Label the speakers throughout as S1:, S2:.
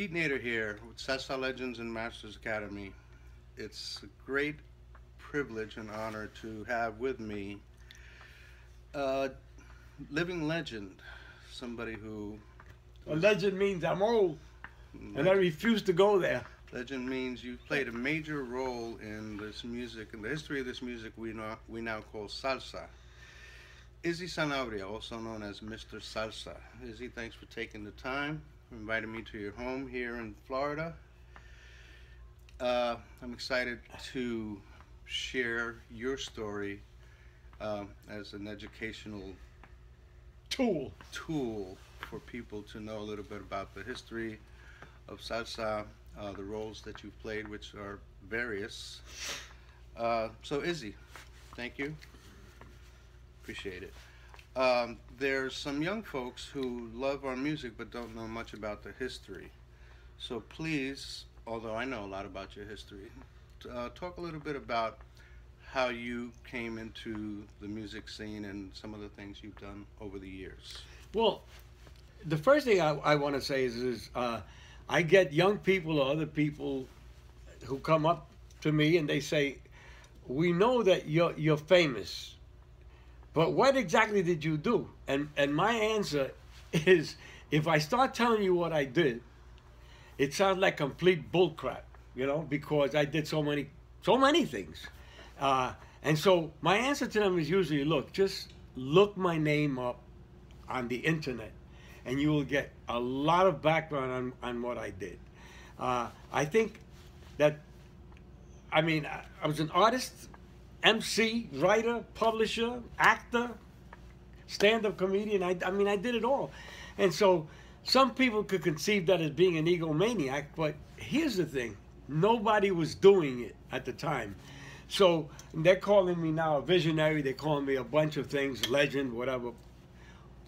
S1: Pete Nader here with Salsa Legends and Masters Academy. It's a great privilege and honor to have with me a living legend, somebody who
S2: A
S1: was
S2: legend means I'm old, and I
S1: legend.
S2: refuse to go there.
S1: Legend means you played a major role in this music, in the history of this music we now call salsa. Izzy Sanabria, also known as Mr. Salsa. Izzy, thanks for taking the time, inviting me to your home here in Florida. I'm excited to share your story as an educational
S2: Tool.
S1: tool for people to know a little bit about the history of salsa, the roles that you've played, which are various. So, Izzy, thank you. Appreciate it. There's some young folks who love our music but don't know much about the history. So please, although I know a lot about your history, talk a little bit about how you came into the music scene and some of the things you've done over the years.
S2: Well, the first thing I want to say is I get young people or other people who come up to me and they say, "We know that you're famous, but what exactly did you do?" And my answer is, if I start telling you what I did, it sounds like complete bullcrap, because I did so many things. And so my answer to them is usually, look, just look my name up on the internet, and you will get a lot of background on what I did. I think that, I was an artist, MC, writer, publisher, actor, stand-up comedian. I did it all. And so some people could conceive that as being an egomaniac, but here's the thing. Nobody was doing it at the time. So they're calling me now a visionary. They're calling me a bunch of things, legend, whatever.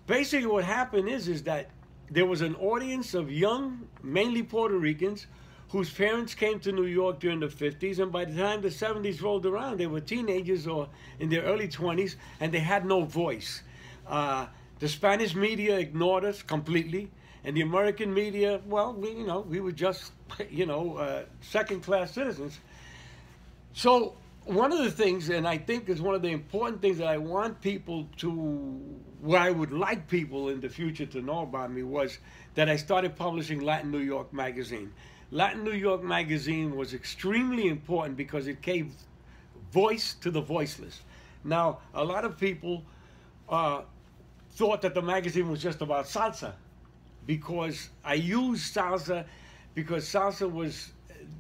S2: Basically what happened is that there was an audience of young, mainly Puerto Ricans, whose parents came to New York during the 50s, and by the time the 70s rolled around, they were teenagers or in their early 20s, and they had no voice. The Spanish media ignored us completely, and the American media, well, we were just, second-class citizens. So one of the things, and I think is one of the important things that I want people to, what I would like people in the future to know about me, was that I started publishing Latin New York magazine. Latin New York magazine was extremely important because it gave voice to the voiceless. Now, a lot of people thought that the magazine was just about salsa, because I used salsa because salsa was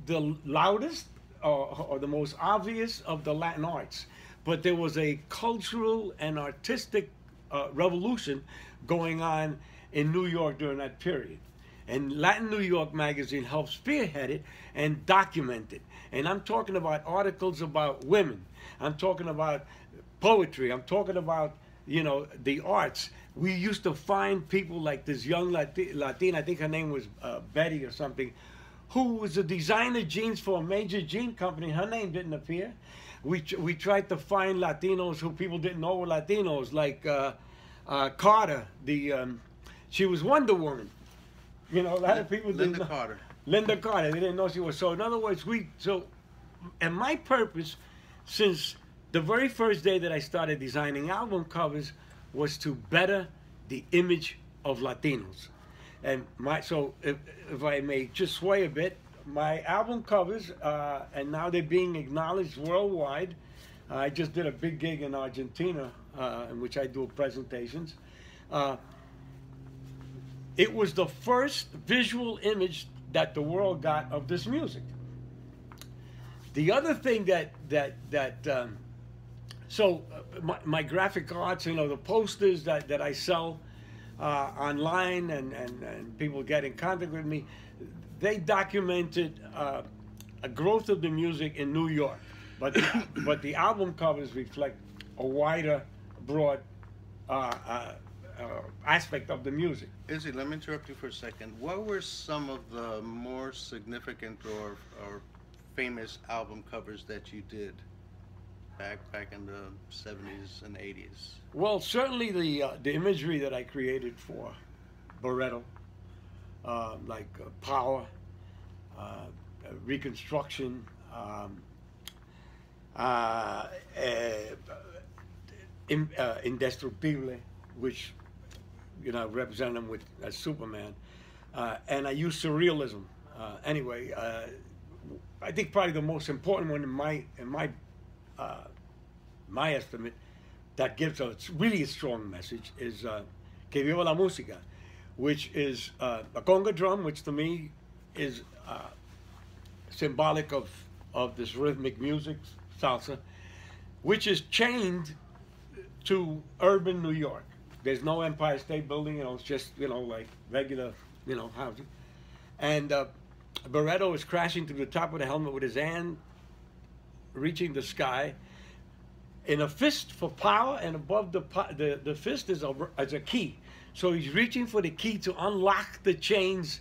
S2: the loudest or the most obvious of the Latin arts. But there was a cultural and artistic revolution going on in New York during that period. And Latin New York magazine helped spearhead it and document it. And I'm talking about articles about women. I'm talking about poetry. I'm talking about, the arts. We used to find people like this young Latina, I think her name was Betty or something, who was a designer jeans for a major jean company. Her name didn't appear. We tried to find Latinos who people didn't know were Latinos, like Carter. She was Wonder Woman. A lot of people didn't know.
S1: Linda Carter.
S2: Linda Carter. They didn't know she was. So in other words, and my purpose, since the very first day that I started designing album covers, was to better the image of Latinos. And so if I may just sway a bit, my album covers, and now they're being acknowledged worldwide. I just did a big gig in Argentina, in which I do presentations. It was the first visual image that the world got of this music. The other thing my graphic arts, the posters that I sell online and people get in contact with me, they documented a growth of the music in New York. But the album covers reflect a wider, broad aspect of the music.
S1: Izzy, let me interrupt you for a second. What were some of the more significant or famous album covers that you did back in the 70s and 80s?
S2: Well, certainly the imagery that I created for Barretto, like Power, Reconstruction, Indestructible, which represent him with as Superman, and I use surrealism. Anyway, I think probably the most important one my estimate that gives a really strong message is Que Viva la Música, which is a conga drum, which to me is symbolic of this rhythmic music, salsa, which is chained to urban New York. There's no Empire State Building, it's just, like regular, housing. And Barreto is crashing through the top of the helmet with his hand reaching the sky in a fist for power, and above the fist is a key. So he's reaching for the key to unlock the chains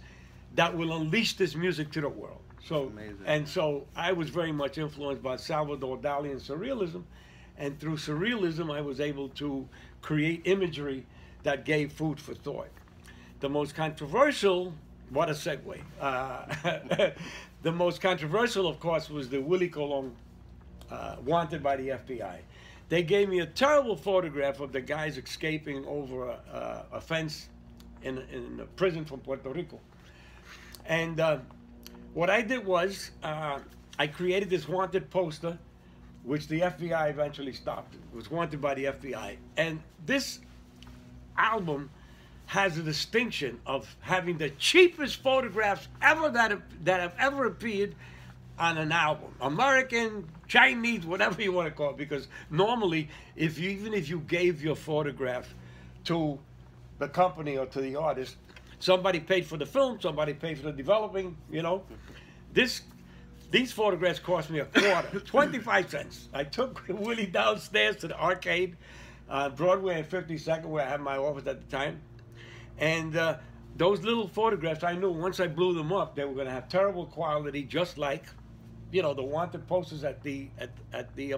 S2: that will unleash this music to the world. So, amazing. And so I was very much influenced by Salvador Dali and surrealism, and through surrealism I was able to create imagery that gave food for thought. The most controversial, what a segue. The most controversial, of course, was the Willie Colon, wanted by the FBI. They gave me a terrible photograph of the guys escaping over a fence in a prison from Puerto Rico. And what I did was I created this wanted poster, which the FBI eventually stopped. It was wanted by the FBI. And this album has a distinction of having the cheapest photographs ever that have ever appeared on an album. American, Chinese, whatever you want to call it, because normally, even if you gave your photograph to the company or to the artist, somebody paid for the film, somebody paid for the developing, These photographs cost me a quarter, 25 cents. I took Willie downstairs to the arcade, Broadway and 52nd, where I had my office at the time. And those little photographs, I knew once I blew them up, they were going to have terrible quality, just like, the wanted posters at the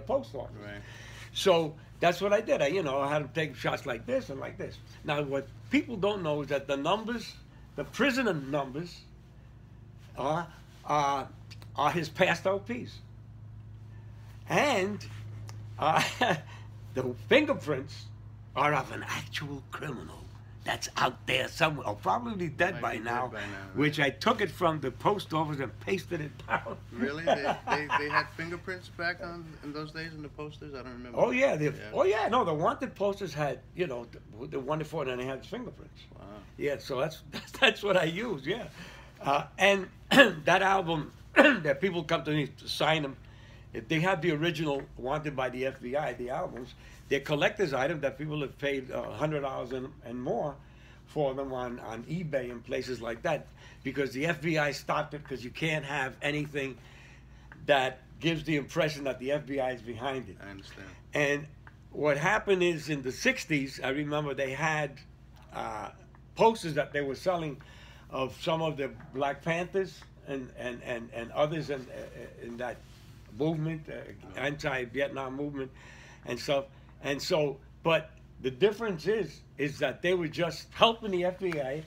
S2: post office. Right. So that's what I did. I had them take shots like this and like this. Now, what people don't know is that the numbers, the prisoner numbers, are his past LPs. And the fingerprints are of an actual criminal that's out there somewhere, or probably dead by now, right? Which I took it from the post office and pasted it down.
S1: Really? They had fingerprints back in those days in the posters? I don't remember.
S2: Oh, yeah. Oh, yeah. No, the wanted posters had, the one before, and they had fingerprints. Wow. Yeah, so that's what I used, yeah. And that album, that people come to me to sign them, if they have the original wanted by the FBI, the albums, they're collector's items that people have paid $100 and more for them on eBay and places like that, because the FBI stopped it, because you can't have anything that gives the impression that the FBI is behind it.
S1: I understand.
S2: And what happened is, in the 60s, I remember they had posters that they were selling of some of the Black Panthers and others in that movement, anti-Vietnam movement and stuff. And so, but the difference is that they were just helping the FBI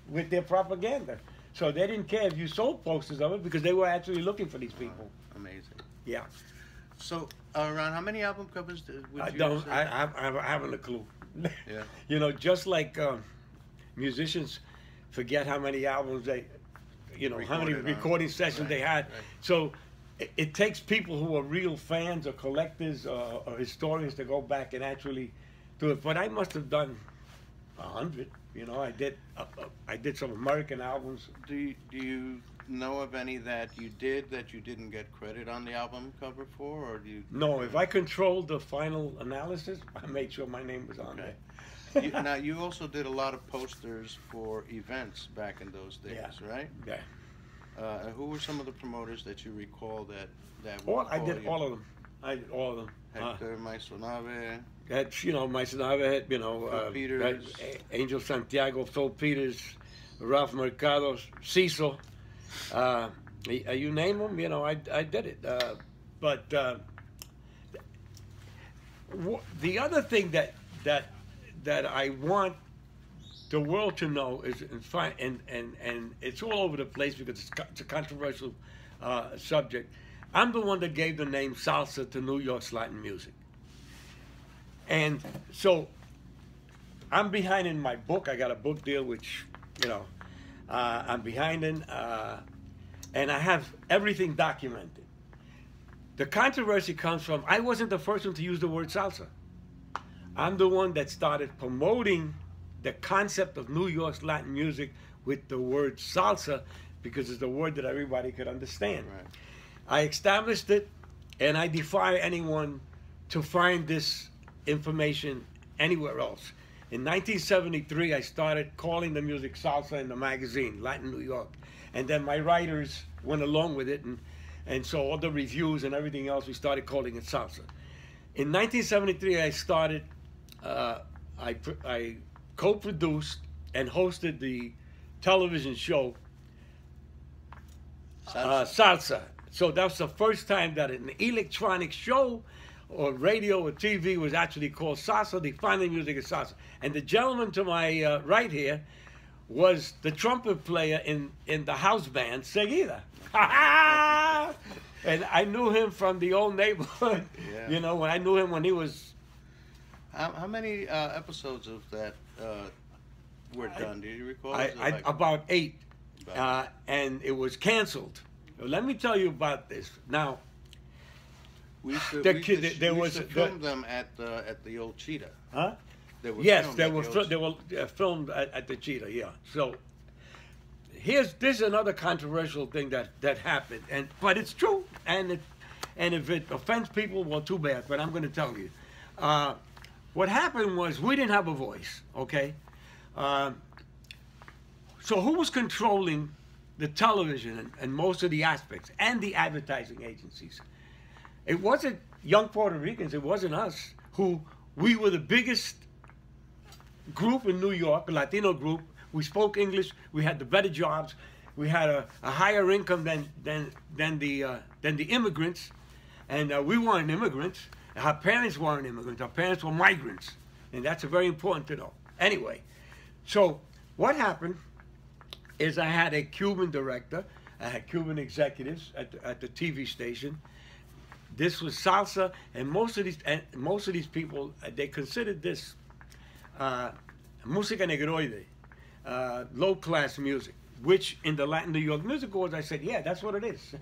S2: with their propaganda. So they didn't care if you sold posters of it, because they were actually looking for these people.
S1: Amazing.
S2: Yeah.
S1: So, Ron, how many album covers would you say?
S2: I haven't a clue.
S1: Yeah.
S2: Just like musicians forget how many albums they, how many recording sessions they had. Right. So it takes people who are real fans or collectors or historians to go back and actually do it. But I must have done 100. I did some American albums.
S1: Do you know of any that you didn't get credit on the album cover for, or do you?
S2: No, if I controlled the final analysis, I made sure my name was on there.
S1: Now, you also did a lot of posters for events back in those days, right?
S2: Yeah.
S1: Who were some of the promoters that you recall that
S2: I did all of them.
S1: Hector Maisonave.
S2: Had, Maisonave had,
S1: Phil Peters.
S2: Angel Santiago, Phil Peters, Ralph Mercado, Cecil. You name them, I did it. But the other thing that I want the world to know is, and it's all over the place because it's a controversial subject. I'm the one that gave the name salsa to New York's Latin music. And so I'm behind in my book. I got a book deal, which, I'm behind in, and I have everything documented. The controversy comes from, I wasn't the first one to use the word salsa. I'm the one that started promoting the concept of New York's Latin music with the word salsa because it's the word that everybody could understand.
S1: Right.
S2: I established it, and I defy anyone to find this information anywhere else. In 1973, I started calling the music salsa in the magazine, Latin New York. And then my writers went along with it, and so all the reviews and everything else, we started calling it salsa. In 1973, I started, I co-produced and hosted the television show Salsa. So that was the first time that an electronic show or radio or TV was actually called salsa, defining music as salsa. And the gentleman to my right here was the trumpet player in the house band, Seguida. And I knew him from the old neighborhood,
S1: Yeah.
S2: When I knew him when he was...
S1: How many episodes of that were done? Do you recall?
S2: About 8. And it was canceled. Let me tell you about this. Now,
S1: we used to film them at the old Cheetah.
S2: Huh?
S1: They were
S2: Yes,
S1: filmed
S2: they
S1: at
S2: were
S1: the old
S2: filmed at the Cheetah. Yeah. So this is another controversial thing that happened, but it's true, and if it offends people, well, too bad. But I'm going to tell you, what happened was we didn't have a voice. Okay. So who was controlling the television and most of the aspects and the advertising agencies? It wasn't young Puerto Ricans. It wasn't us. We were the biggest group in New York, a Latino group. We spoke English. We had the better jobs. We had a higher income than the immigrants, and we weren't immigrants. Our parents weren't immigrants. Our parents were migrants, and that's very important to know. Anyway, so what happened is I had a Cuban director. I had Cuban executives at the TV station. This was salsa, and most of these people, they considered this música negroide, low-class music, which in the Latin New York Music Awards, I said, yeah, that's what it is.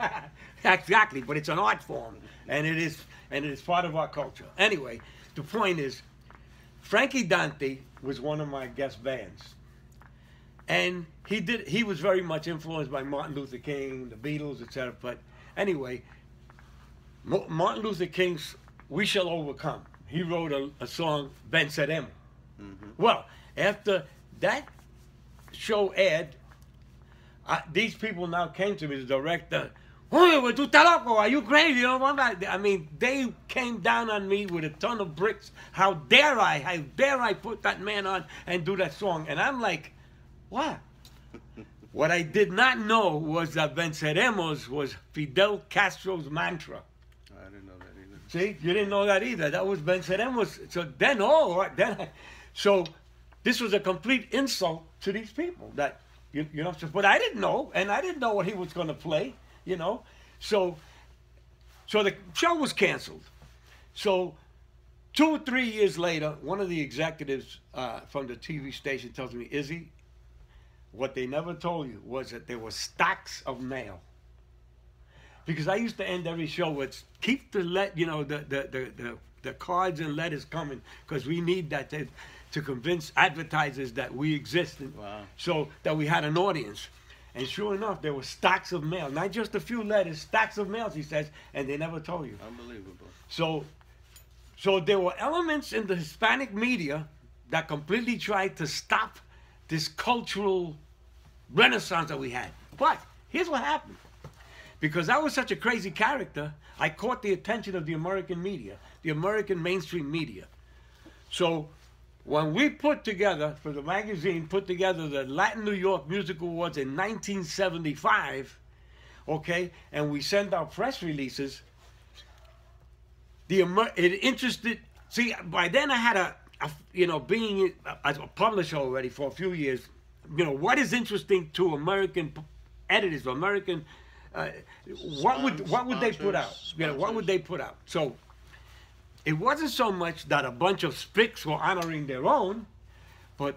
S2: Exactly, but it's an art form, and it is part of our culture. Anyway, the point is, Frankie Dante was one of my guest bands. And he was very much influenced by Martin Luther King, the Beatles, etc. But anyway, Martin Luther King's "We Shall Overcome." He wrote a song, "Venceremos." Mm-hmm. Well, after that show aired, these people now came to me, the director. "Oye, tú estás loco? Are you crazy?" I mean, they came down on me with a ton of bricks. How dare I put that man on and do that song? And I'm like, what? What I did not know was that Venceremos was Fidel Castro's mantra.
S1: I didn't know that either.
S2: See, you didn't know that either. That was Venceremos. So this was a complete insult to these people. That but I didn't know, and I didn't know what he was going to play. So the show was canceled. So 2 or 3 years later, one of the executives from the TV station tells me, "Izzy, what they never told you was that there were stacks of mail." Because I used to end every show with, keep the cards and letters coming, because we need that to convince advertisers that we exist, so that we had an audience. And sure enough, there were stacks of mail, not just a few letters, stacks of mails, he says, and they never told you.
S1: Unbelievable.
S2: So there were elements in the Hispanic media that completely tried to stop this cultural renaissance that we had. But here's what happened. Because I was such a crazy character, I caught the attention of the American media, the American mainstream media. So when we put together, for the magazine, put together the Latin New York Music Awards in 1975, okay, and we sent out press releases, it interested, see, by then I had being as a publisher already for a few years, what is interesting to American editors, American, what would they put out? What would they put out? So it wasn't so much that a bunch of spics were honoring their own, but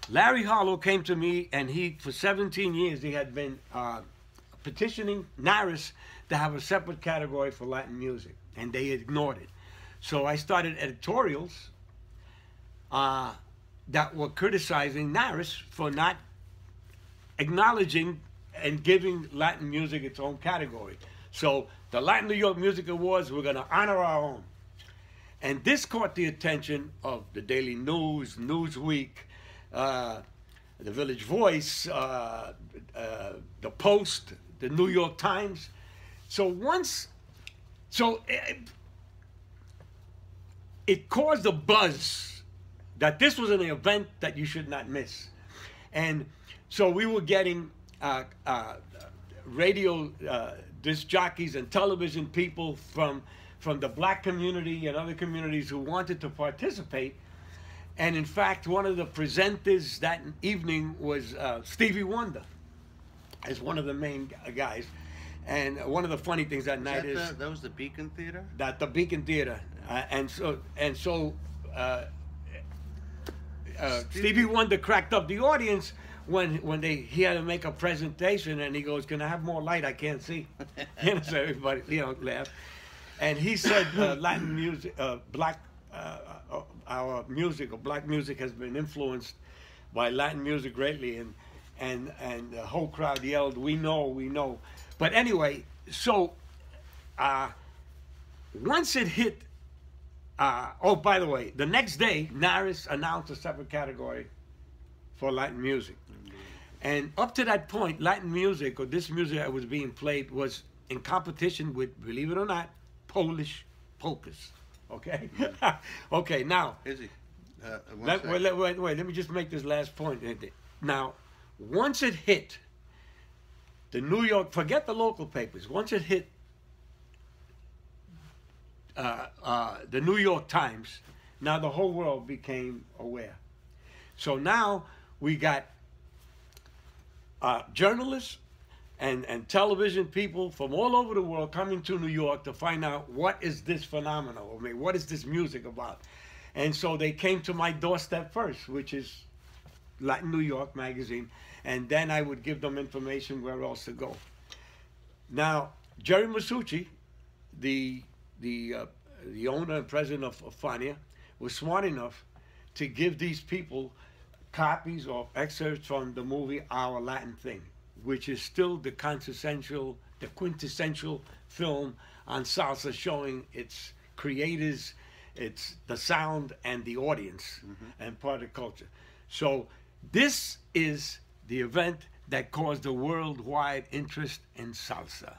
S2: Larry Harlow came to me, and for 17 years, he had been petitioning NARIS to have a separate category for Latin music, and they ignored it. So I started editorials that were criticizing NARIS for not acknowledging and giving Latin music its own category. So the Latin New York Music Awards, we're going to honor our own. And this caught the attention of the Daily News, Newsweek, the Village Voice, the Post, the New York Times. It caused a buzz that this was an event that you should not miss. And so we were getting radio disc jockeys and television people from the black community and other communities who wanted to participate. And in fact, one of the presenters that evening was Stevie Wonder as one of the main guys. And one of the funny things that night is
S1: that was the Beacon Theater.
S2: The Beacon Theater, Stevie Wonder cracked up the audience when he had to make a presentation, and he goes, "Can I have more light? I can't see." So everybody laughed, and he said, "Latin music, our music or black music has been influenced by Latin music greatly," and the whole crowd yelled, "We know, we know." But anyway, so once it hit, oh, by the way, the next day, NARIS announced a separate category for Latin music. And up to that point, Latin music, or this music that was being played, was in competition with, believe it or not, Polish polkas. Okay? Okay, now,
S1: Izzy,
S2: wait, let me just make this last point. Now, once it hit the New York, forget the local papers, once it hit the New York Times, now the whole world became aware. So now we got journalists and television people from all over the world coming to New York to find out what is this phenomenon, what is this music about. And so they came to my doorstep first, which is Latin New York magazine, and then I would give them information where else to go. Now, Jerry Masucci, the owner and president of Fania, was smart enough to give these people copies or excerpts from the movie Our Latin Thing, which is still the quintessential film on salsa, showing its creators, its the sound and the audience, and part of the culture. So this is the event that caused a worldwide interest in salsa.